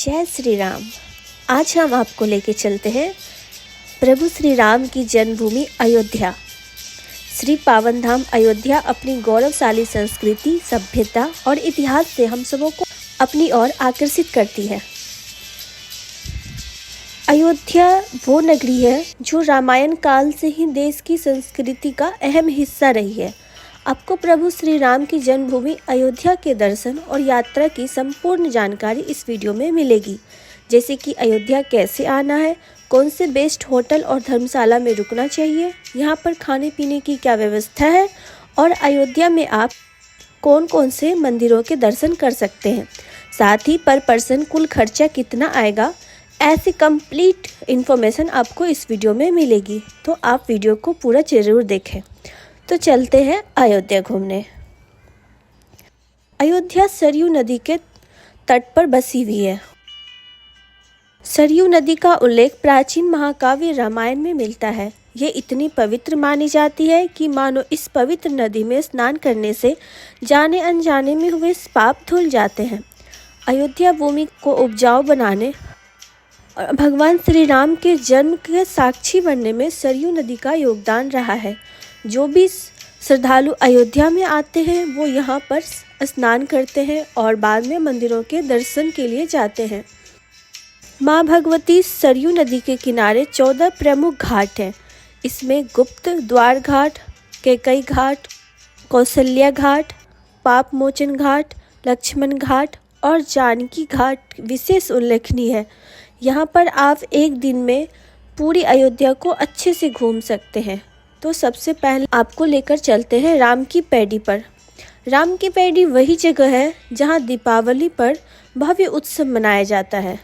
जय श्री राम। आज हम आपको लेके चलते हैं प्रभु श्री राम की जन्मभूमि अयोध्या। श्री पावन धाम अयोध्या अपनी गौरवशाली संस्कृति, सभ्यता और इतिहास से हम सबों को अपनी ओर आकर्षित करती है। अयोध्या वो नगरी है जो रामायण काल से ही देश की संस्कृति का अहम हिस्सा रही है। आपको प्रभु श्री राम की जन्मभूमि अयोध्या के दर्शन और यात्रा की संपूर्ण जानकारी इस वीडियो में मिलेगी, जैसे कि अयोध्या कैसे आना है, कौन से बेस्ट होटल और धर्मशाला में रुकना चाहिए, यहाँ पर खाने पीने की क्या व्यवस्था है और अयोध्या में आप कौन कौन से मंदिरों के दर्शन कर सकते हैं। साथ ही पर पर्सन कुल खर्चा कितना आएगा, ऐसी कंप्लीट इन्फॉर्मेशन आपको इस वीडियो में मिलेगी। तो आप वीडियो को पूरा जरूर देखें। तो चलते हैं अयोध्या घूमने। अयोध्या सरयू नदी के तट पर बसी हुई है। सरयू नदी का उल्लेख प्राचीन महाकाव्य रामायण में मिलता है। ये इतनी पवित्र मानी जाती है कि मानो इस पवित्र नदी में स्नान करने से जाने अनजाने में हुए पाप धुल जाते हैं। अयोध्या भूमि को उपजाऊ बनाने और भगवान श्री राम के जन्म के साक्षी बनने में सरयू नदी का योगदान रहा है। जो भी श्रद्धालु अयोध्या में आते हैं वो यहाँ पर स्नान करते हैं और बाद में मंदिरों के दर्शन के लिए जाते हैं। माँ भगवती सरयू नदी के किनारे 14 प्रमुख घाट हैं। इसमें गुप्त द्वार घाट, कैकई घाट, कौशल्या घाट, पाप मोचन घाट, लक्ष्मण घाट और जानकी घाट विशेष उल्लेखनीय है। यहाँ पर आप एक दिन में पूरी अयोध्या को अच्छे से घूम सकते हैं। तो सबसे पहले आपको लेकर चलते हैं राम की पैड़ी पर। राम की पैड़ी वही जगह है जहाँ दीपावली पर भव्य उत्सव मनाया जाता है।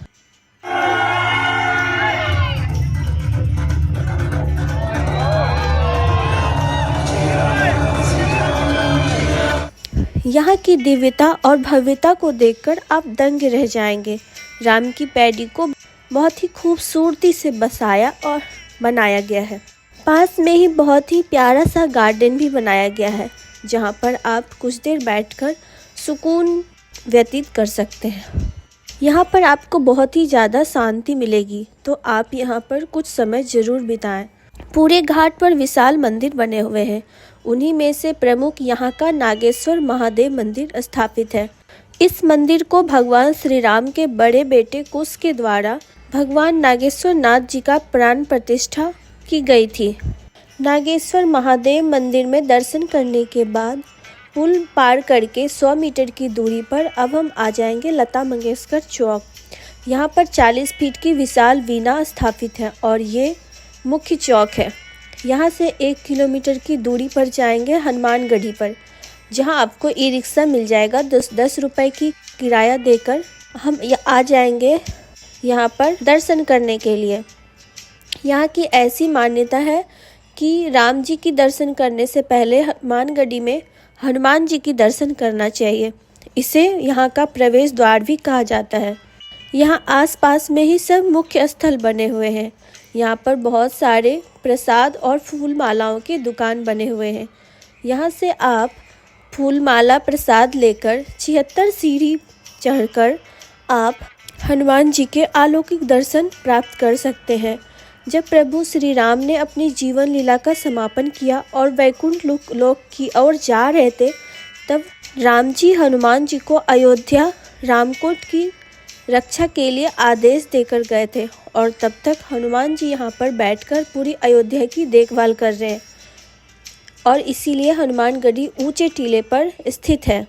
यहाँ की दिव्यता और भव्यता को देखकर आप दंग रह जाएंगे। राम की पैड़ी को बहुत ही खूबसूरती से बसाया और बनाया गया है। पास में ही बहुत ही प्यारा सा गार्डन भी बनाया गया है, जहाँ पर आप कुछ देर बैठकर सुकून व्यतीत कर सकते हैं। यहाँ पर आपको बहुत ही ज़्यादा शांति मिलेगी, तो आप यहाँ पर कुछ समय ज़रूर बिताएं। पूरे घाट पर विशाल मंदिर बने हुए हैं। उन्हीं में से प्रमुख यहाँ का नागेश्वर महादेव मंदिर स्थापित है। इस मंदिर को भगवान श्री राम के बड़े बेटे कुश के द्वारा भगवान नागेश्वर नाथ जी का प्राण प्रतिष्ठा की गई थी। नागेश्वर महादेव मंदिर में दर्शन करने के बाद पुल पार करके 100 मीटर की दूरी पर अब हम आ जाएंगे लता मंगेशकर चौक। यहाँ पर 40 फीट की विशाल वीणा स्थापित है और ये मुख्य चौक है। यहाँ से 1 किलोमीटर की दूरी पर जाएंगे हनुमानगढ़ी पर, जहाँ आपको ई रिक्शा मिल जाएगा। 10 रुपये की किराया देकर हम आ जाएंगे यहाँ पर दर्शन करने के लिए। यहाँ की ऐसी मान्यता है कि राम जी की दर्शन करने से पहले हनुमानगढ़ी में हनुमान जी की दर्शन करना चाहिए। इसे यहाँ का प्रवेश द्वार भी कहा जाता है। यहाँ आसपास में ही सब मुख्य स्थल बने हुए हैं। यहाँ पर बहुत सारे प्रसाद और फूल मालाओं के दुकान बने हुए हैं। यहाँ से आप फूल माला प्रसाद लेकर 76 सीढ़ी चढ़कर आप हनुमान जी के अलौकिक दर्शन प्राप्त कर सकते हैं। जब प्रभु श्री राम ने अपनी जीवन लीला का समापन किया और वैकुंठ लोक की ओर जा रहे थे, तब राम जी हनुमान जी को अयोध्या रामकोट की रक्षा के लिए आदेश देकर गए थे और तब तक हनुमान जी यहाँ पर बैठकर पूरी अयोध्या की देखभाल कर रहे हैं और इसीलिए हनुमानगढ़ी ऊंचे टीले पर स्थित है।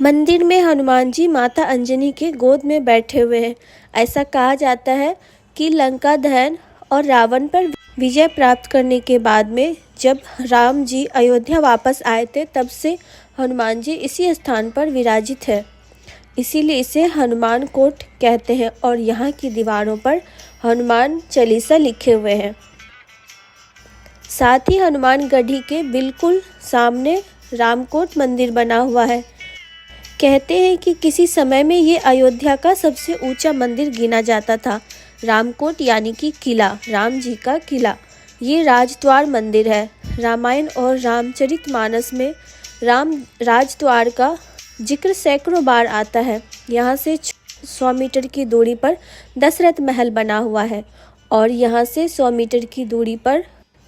मंदिर में हनुमान जी माता अंजनी के गोद में बैठे हुए हैं। ऐसा कहा जाता है कि लंका दहन और रावण पर विजय प्राप्त करने के बाद में जब राम जी अयोध्या वापस आए थे, तब से हनुमान जी इसी स्थान पर विराजित है। इसीलिए इसे हनुमान कोट कहते हैं और यहाँ की दीवारों पर हनुमान चालीसा लिखे हुए हैं। साथ ही हनुमानगढ़ी के बिल्कुल सामने रामकोट मंदिर बना हुआ है। कहते हैं कि किसी समय में ये अयोध्या का सबसे ऊंचा मंदिर गिना जाता था। रामकोट यानी कि किला, राम जी का किला। ये राजद्वार मंदिर है। रामायण और रामचरितमानस में राम राजद्वार का जिक्र सैकड़ों बार आता है। यहाँ से 100 मीटर की दूरी पर दशरथ महल बना हुआ है और यहाँ से 100 मीटर की दूरी पर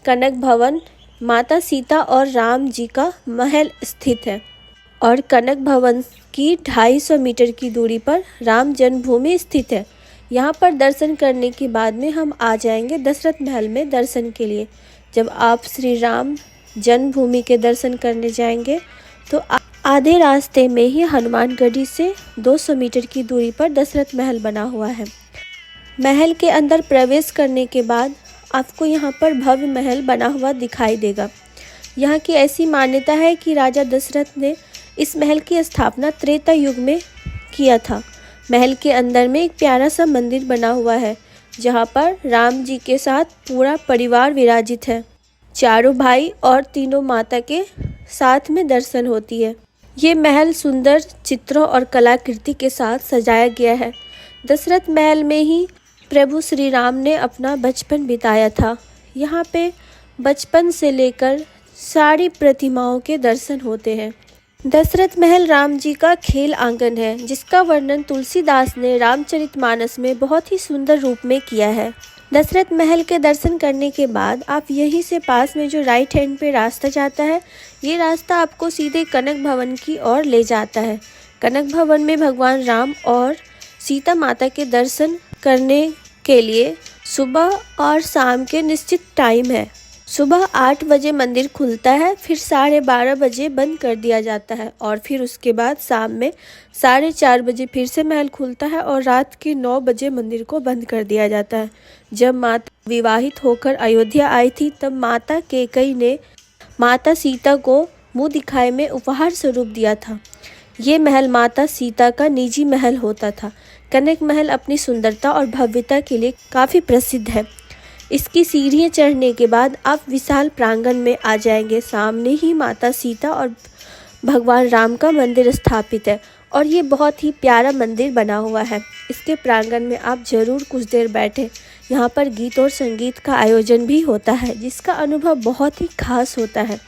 कनक भवन, माता सीता और राम जी का महल स्थित है और कनक भवन की 250 मीटर की दूरी पर राम जन्मभूमि स्थित है। यहाँ पर दर्शन करने के बाद में हम आ जाएंगे दशरथ महल में दर्शन के लिए। जब आप श्री राम जन्मभूमि के दर्शन करने जाएंगे तो आधे रास्ते में ही हनुमानगढ़ी से 200 मीटर की दूरी पर दशरथ महल बना हुआ है। महल के अंदर प्रवेश करने के बाद आपको यहाँ पर भव्य महल बना हुआ दिखाई देगा। यहाँ की ऐसी मान्यता है कि राजा दशरथ ने इस महल की स्थापना त्रेता युग में किया था। महल के अंदर में एक प्यारा सा मंदिर बना हुआ है जहाँ पर राम जी के साथ पूरा परिवार विराजित है। चारों भाई और तीनों माता के साथ में दर्शन होती है। ये महल सुंदर चित्रों और कलाकृति के साथ सजाया गया है। दशरथ महल में ही प्रभु श्री राम ने अपना बचपन बिताया था। यहाँ पे बचपन से लेकर सारी प्रतिमाओं के दर्शन होते हैं। दशरथ महल राम जी का खेल आंगन है जिसका वर्णन तुलसीदास ने रामचरितमानस में बहुत ही सुंदर रूप में किया है। दशरथ महल के दर्शन करने के बाद आप यहीं से पास में जो राइट हैंड पे रास्ता जाता है, ये रास्ता आपको सीधे कनक भवन की ओर ले जाता है। कनक भवन में भगवान राम और सीता माता के दर्शन करने के लिए सुबह और शाम के निश्चित टाइम है। सुबह 8 बजे मंदिर खुलता है, फिर 12:30 बजे बंद कर दिया जाता है और फिर उसके बाद शाम में 4:30 बजे फिर से महल खुलता है और रात के 9 बजे मंदिर को बंद कर दिया जाता है। जब माता विवाहित होकर अयोध्या आई थी तब माता कैकेयी ने माता सीता को मुँह दिखाए में उपहार स्वरूप दिया था। ये महल माता सीता का निजी महल होता था। कनक महल अपनी सुंदरता और भव्यता के लिए काफ़ी प्रसिद्ध है। इसकी सीढ़ियाँ चढ़ने के बाद आप विशाल प्रांगण में आ जाएंगे। सामने ही माता सीता और भगवान राम का मंदिर स्थापित है और ये बहुत ही प्यारा मंदिर बना हुआ है। इसके प्रांगण में आप ज़रूर कुछ देर बैठें। यहाँ पर गीत और संगीत का आयोजन भी होता है जिसका अनुभव बहुत ही खास होता है।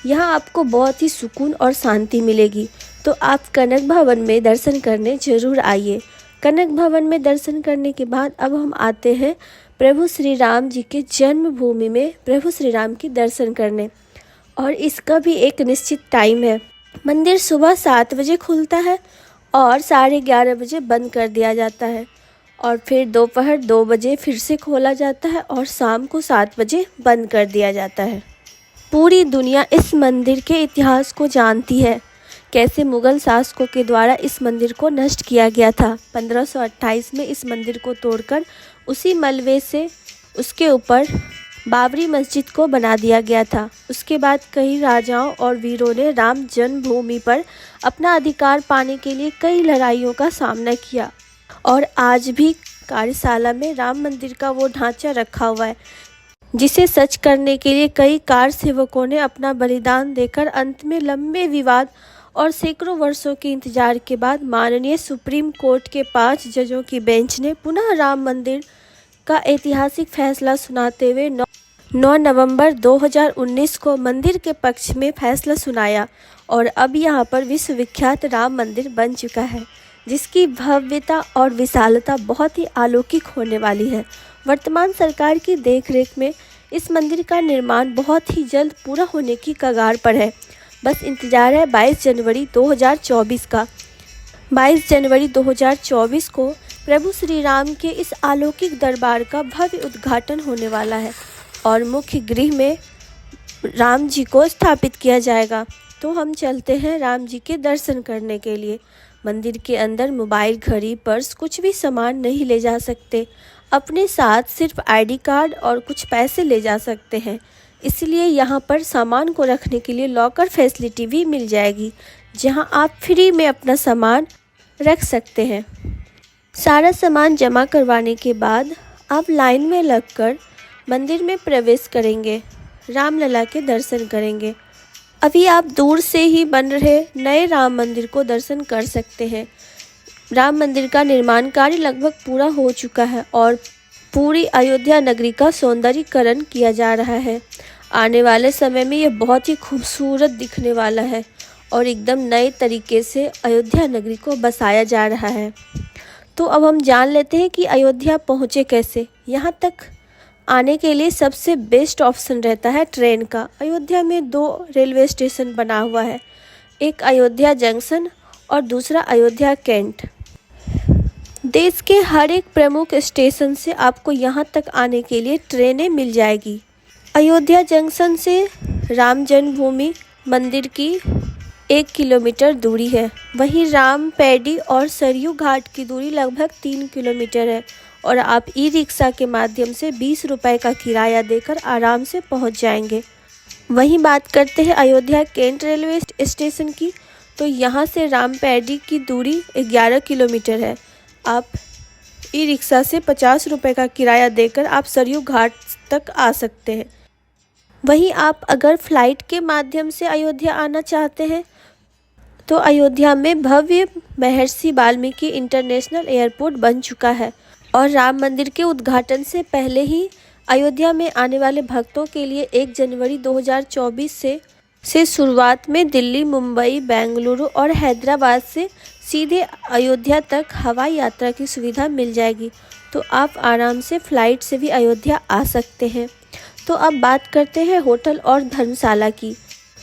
यहाँ आपको बहुत ही सुकून और शांति मिलेगी। तो आप कनक भवन में दर्शन करने ज़रूर आइए। कनक भवन में दर्शन करने के बाद अब हम आते हैं प्रभु श्री राम जी के जन्मभूमि में प्रभु श्री राम की दर्शन करने, और इसका भी एक निश्चित टाइम है। मंदिर सुबह 7 बजे खुलता है और 11:30 बजे बंद कर दिया जाता है और फिर दोपहर 2 बजे फिर से खोला जाता है और शाम को 7 बजे बंद कर दिया जाता है। पूरी दुनिया इस मंदिर के इतिहास को जानती है, कैसे मुग़ल शासकों के द्वारा इस मंदिर को नष्ट किया गया था। 1528 में इस मंदिर को तोड़कर उसी मलबे से उसके ऊपर बाबरी मस्जिद को बना दिया गया था। उसके बाद कई राजाओं और वीरों ने राम जन्मभूमि पर अपना अधिकार पाने के लिए कई लड़ाइयों का सामना किया और आज भी कार्यशाला में राम मंदिर का वो ढांचा रखा हुआ है जिसे सच करने के लिए कई कार सेवकों ने अपना बलिदान देकर अंत में लंबे विवाद और सैकड़ों वर्षों के इंतजार के बाद माननीय सुप्रीम कोर्ट के 5 जजों की बेंच ने पुनः राम मंदिर का ऐतिहासिक फैसला सुनाते हुए 9 नवंबर 2019 को मंदिर के पक्ष में फैसला सुनाया और अब यहां पर विश्वविख्यात राम मंदिर बन चुका है जिसकी भव्यता और विशालता बहुत ही अलौकिक होने वाली है। वर्तमान सरकार की देखरेख में इस मंदिर का निर्माण बहुत ही जल्द पूरा होने की कगार पर है। बस इंतजार है 22 जनवरी 2024 का। 22 जनवरी 2024 को प्रभु श्री राम के इस अलौकिक दरबार का भव्य उद्घाटन होने वाला है और मुख्य गृह में राम जी को स्थापित किया जाएगा। तो हम चलते हैं राम जी के दर्शन करने के लिए। मंदिर के अंदर मोबाइल, घड़ी, पर्स कुछ भी सामान नहीं ले जा सकते। अपने साथ सिर्फ आईडी कार्ड और कुछ पैसे ले जा सकते हैं। इसलिए यहाँ पर सामान को रखने के लिए लॉकर फैसिलिटी भी मिल जाएगी जहाँ आप फ्री में अपना सामान रख सकते हैं। सारा सामान जमा करवाने के बाद आप लाइन में लगकर मंदिर में प्रवेश करेंगे, रामलला के दर्शन करेंगे। अभी आप दूर से ही बन रहे नए राम मंदिर को दर्शन कर सकते हैं। राम मंदिर का निर्माण कार्य लगभग पूरा हो चुका है और पूरी अयोध्या नगरी का सौंदर्यीकरण किया जा रहा है। आने वाले समय में यह बहुत ही खूबसूरत दिखने वाला है और एकदम नए तरीके से अयोध्या नगरी को बसाया जा रहा है। तो अब हम जान लेते हैं कि अयोध्या पहुँचे कैसे। यहाँ तक आने के लिए सबसे बेस्ट ऑप्शन रहता है ट्रेन का। अयोध्या में 2 रेलवे स्टेशन बना हुआ है, एक अयोध्या जंक्शन और दूसरा अयोध्या कैंट। देश के हर एक प्रमुख स्टेशन से आपको यहाँ तक आने के लिए ट्रेनें मिल जाएगी। अयोध्या जंक्शन से राम जन्मभूमि मंदिर की 1 किलोमीटर दूरी है। वहीं राम पैडी और सरयू घाट की दूरी लगभग 3 किलोमीटर है और आप ई-रिक्शा के माध्यम से 20 रुपये का किराया देकर आराम से पहुंच जाएंगे। वहीं बात करते हैं अयोध्या कैंट रेलवे स्टेशन की, तो यहाँ से राम पैडी की दूरी 11 किलोमीटर है। आप ई-रिक्शा से 50 रुपये का किराया देकर आप सरयू घाट तक आ सकते हैं। वहीं आप अगर फ्लाइट के माध्यम से अयोध्या आना चाहते हैं तो अयोध्या में भव्य महर्षि वाल्मीकि इंटरनेशनल एयरपोर्ट बन चुका है और राम मंदिर के उद्घाटन से पहले ही अयोध्या में आने वाले भक्तों के लिए 1 जनवरी 2024 से शुरुआत में दिल्ली, मुंबई, बेंगलुरु और हैदराबाद से सीधे अयोध्या तक हवाई यात्रा की सुविधा मिल जाएगी। तो आप आराम से फ़्लाइट से भी अयोध्या आ सकते हैं। तो अब बात करते हैं होटल और धर्मशाला की।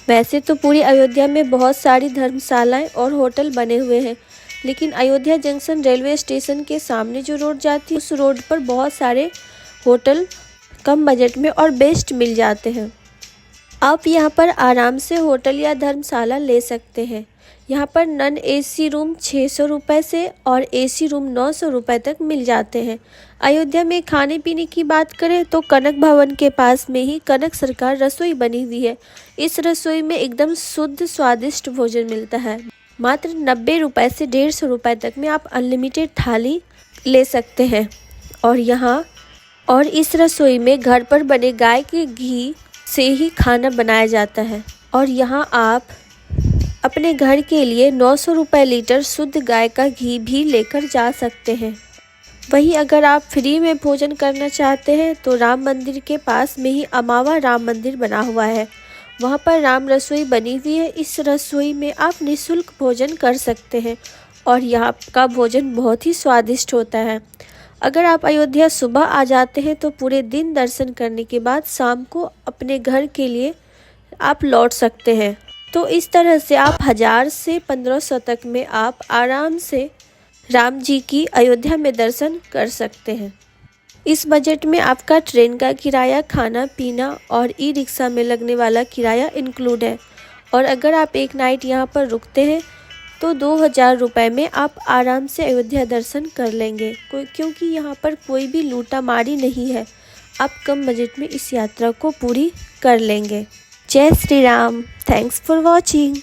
वैसे तो पूरी अयोध्या में बहुत सारी धर्मशालाएं और होटल बने हुए हैं, लेकिन अयोध्या जंक्शन रेलवे स्टेशन के सामने जो रोड जाती है उस रोड पर बहुत सारे होटल कम बजट में और बेस्ट मिल जाते हैं। आप यहां पर आराम से होटल या धर्मशाला ले सकते हैं। यहाँ पर नॉन एसी रूम 600 रुपये से और एसी रूम 900 रुपये तक मिल जाते हैं। अयोध्या में खाने पीने की बात करें तो कनक भवन के पास में ही कनक सरकार रसोई बनी हुई है। इस रसोई में एकदम शुद्ध स्वादिष्ट भोजन मिलता है। मात्र 90 रुपये से 150 रुपये तक में आप अनलिमिटेड थाली ले सकते हैं। और इस रसोई में घर पर बने गाय के घी से ही खाना बनाया जाता है और यहाँ आप अपने घर के लिए 900 रुपये लीटर शुद्ध गाय का घी भी लेकर जा सकते हैं। वहीं अगर आप फ्री में भोजन करना चाहते हैं तो राम मंदिर के पास में ही अमावा राम मंदिर बना हुआ है, वहाँ पर राम रसोई बनी हुई है। इस रसोई में आप निःशुल्क भोजन कर सकते हैं और यहाँ का भोजन बहुत ही स्वादिष्ट होता है। अगर आप अयोध्या सुबह आ जाते हैं तो पूरे दिन दर्शन करने के बाद शाम को अपने घर के लिए आप लौट सकते हैं। तो इस तरह से आप 1000 से 1500 तक में आप आराम से राम जी की अयोध्या में दर्शन कर सकते हैं। इस बजट में आपका ट्रेन का किराया, खाना पीना और ई-रिक्शा में लगने वाला किराया इंक्लूड है। और अगर आप एक नाइट यहाँ पर रुकते हैं तो 2000 रुपये में आप आराम से अयोध्या दर्शन कर लेंगे, क्योंकि यहाँ पर कोई भी लूटा मारी नहीं है। आप कम बजट में इस यात्रा को पूरी कर लेंगे। जय Shri Ram. Thanks for watching.